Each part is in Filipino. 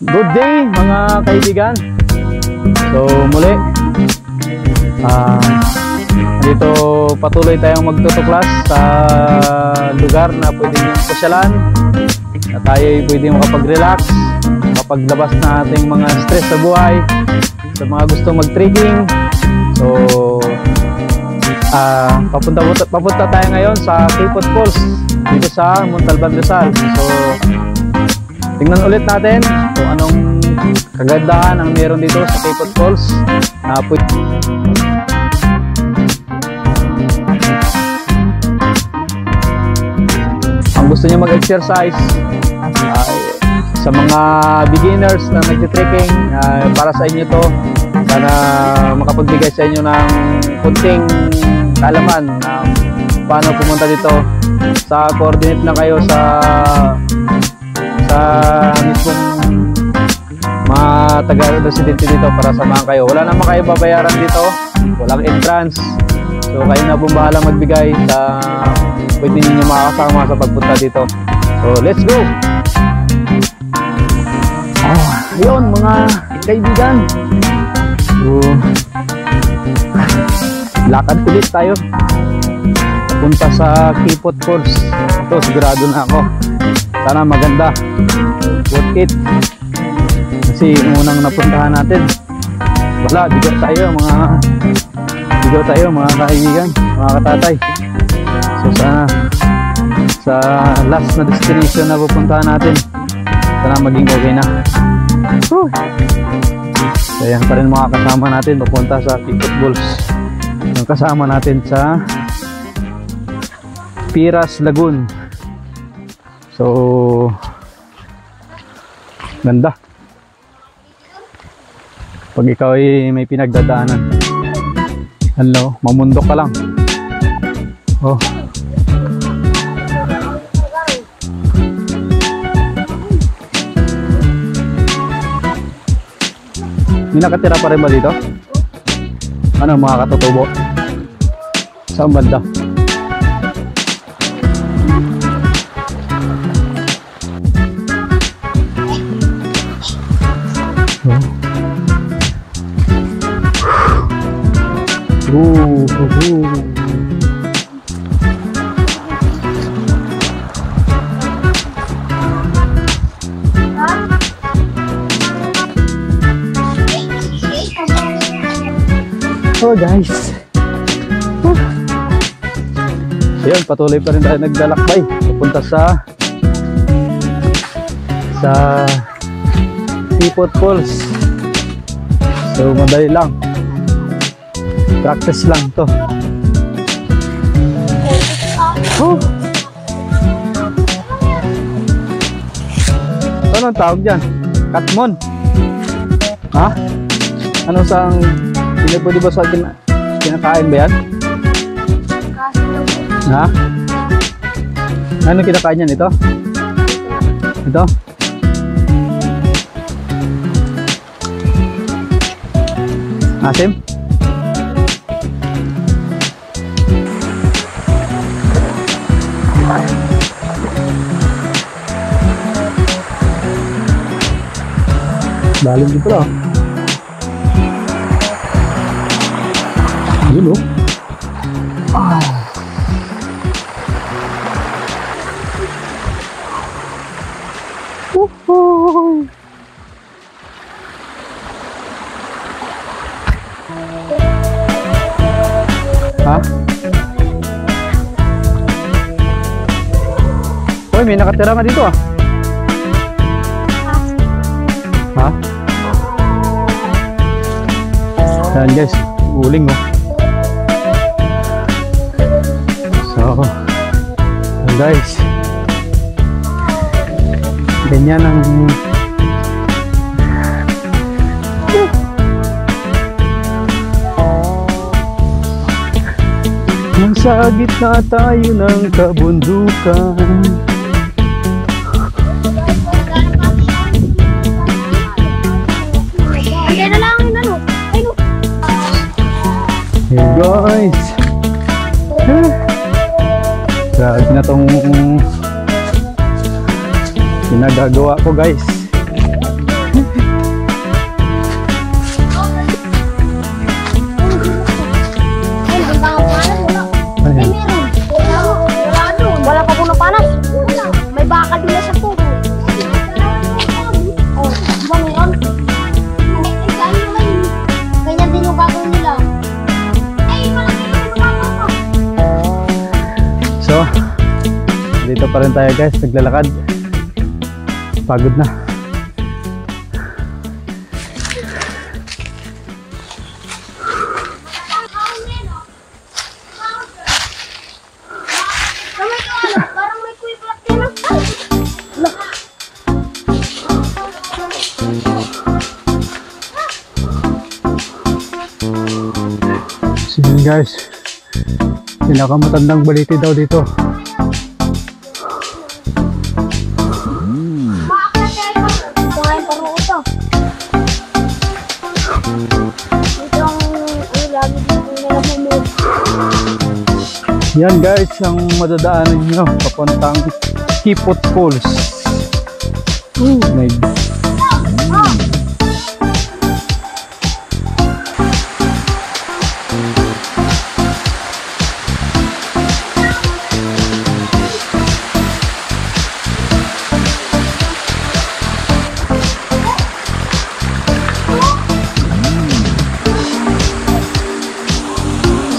Good day mga kaibigan. So muli dito patuloy tayong magtutuklas sa lugar na pwede niyong pasyalan, na tayo pwede makapag-relax, makapaglabas na ating mga stress sa buhay. Sa mga gusto mag-trekking, so papunta tayo ngayon sa Quipot Falls dito sa Montalban, Rizal. So tingnan ulit natin kung anong kagandahan ang meron dito sa Quipot Falls. Ang gusto niyo mag-exercise, sa mga beginners na nag-trekking, para sa inyo to. Sana makapagbigay sa inyo ng kunting kaalaman na paano pumunta dito. Sa coordinate na kayo sa mismong mga taga-residente dito para samahan kayo. Wala naman kayo babayaran dito, walang entrance. So kayo na pong bahala magbigay sa pwede ninyo makakasama sa pagpunta dito. So let's go! Ayun mga kaibigan, so lakad ulit tayo punta sa Quipot Falls. Ito sigurado na ako, sana maganda, worth it. Kasi unang napuntahan natin, wala, bigo tayo mga kaibigan, mga katatay. So sana sa last na destination na pupuntahan natin, sana maging okay na. So yan pa rin mga kasama natin papunta sa Quipot Falls. Yung kasama natin sa Piras Lagoon. So ganda pag ikaw ay may pinagdadaanan. Hello, mamundok ka lang. Oh, may nakatira pa rin ba dito? Ano mga katutubo? Saan banda? Oh guys, ayun, patuloy pa rin tayo naglalakbay papunta sa Quipot Falls. So madali lang, practice lang to. Anong tawag dyan? Katmon? Ha? Ano sang hindi pwede ba sa kinakain ba yan? Ha? Ano kinakain yan? Ito? Ito? Asim? Dalim dito lang. Yun o. Ha? Uy, may nakatira nga dito ah. Ha? Yan guys, uling oh. So guys, ganyan ang nasa gitna tayo ng kabundukan. Hey guys, grabe na tong pinagagawa ko guys. pa rin tayo guys, naglalakad. Pagod na. So yun guys, pinakamatandang baliti daw dito. Yan guys, ang madadaanan nyo papuntang Kipot Falls. Nice.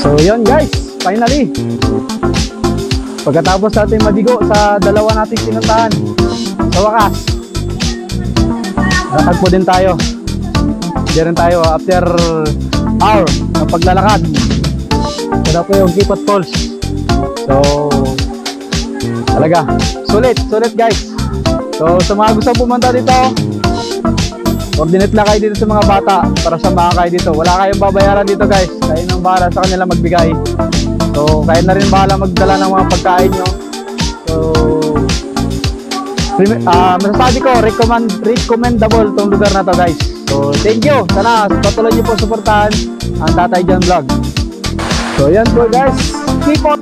So yun guys, finally, pagkatapos natin madigo sa dalawa nating pinuntahan, sa wakas lakad po din tayo. Hindi rin tayo after hour ng paglalakad. Ito po yung Kipot Falls. So talaga sulit guys. So sa mga gusto pumunta dito, coordinate lang kayo dito sa mga bata para samahan kayo dito. Wala kayong babayaran dito guys. Kayo nang bahala sa kanila magbigay. So kayo na rin bahala magdala ng mga pagkain nyo. So masasabi ko, recommendable tong lugar na to guys. So thank you. Sana patuloy nyo po suportahan ang Tatay John Vlog. So yan po guys. Keep on.